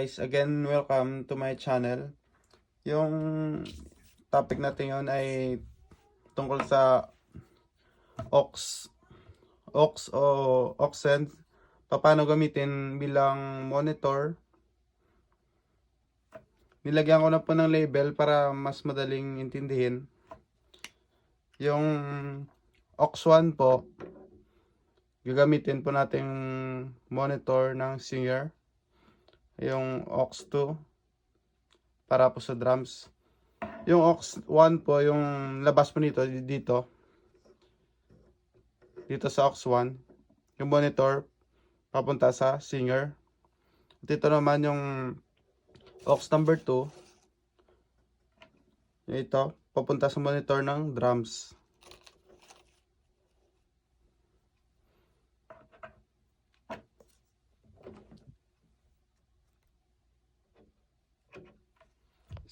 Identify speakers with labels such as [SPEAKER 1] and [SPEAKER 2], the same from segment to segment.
[SPEAKER 1] guys, again welcome to my channel. Yung topic natin yun ay tungkol sa AUX o AUXend. Paano gamitin bilang monitor. Nilagyan ko na po ng label para mas madaling intindihin. Yung AUX1 po, gagamitin po nating monitor ng singer. Yung AUX2 para po sa drums. Yung AUX1 po, yung labas po nito dito sa AUX1, yung monitor papunta sa singer. At ito naman yung AUX number 2, ito papunta sa monitor ng drums.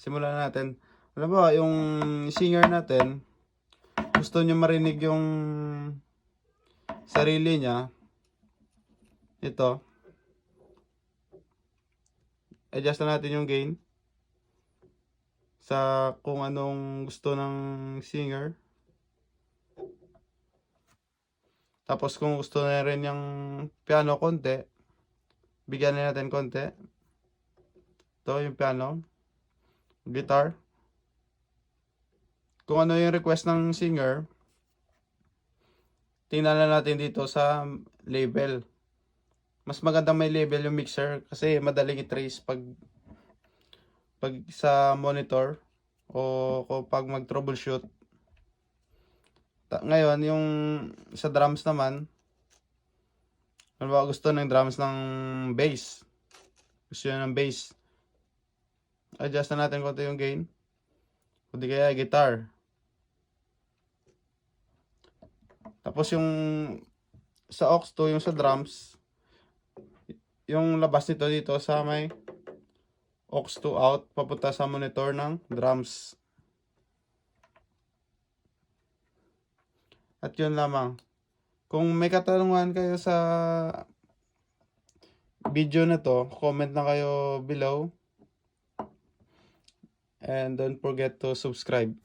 [SPEAKER 1] Simulan natin. Alam mo, yung singer natin, gusto nyo marinig yung sarili niya. Ito. Adjust na natin yung gain sa kung anong gusto ng singer. Tapos kung gusto na rin yung piano konti, bigyan na natin konti. Ito yung piano. Guitar. Kung ano yung request ng singer, tingnan na natin dito sa label. Mas maganda may label yung mixer kasi madaling i-trace pag sa monitor o pag mag-troubleshoot. Ngayon, yung sa drums naman, gusto ng drums ng bass. Gusto nyo ng bass. Adjust na natin konti yung gain. Kundi kaya guitar. Tapos yung sa AUX2, yung sa drums, yung labas nito dito sa may AUX2 out, papunta sa monitor ng drums. At yun lamang. Kung may katanungan kayo sa video na to, comment na kayo below. And don't forget to subscribe.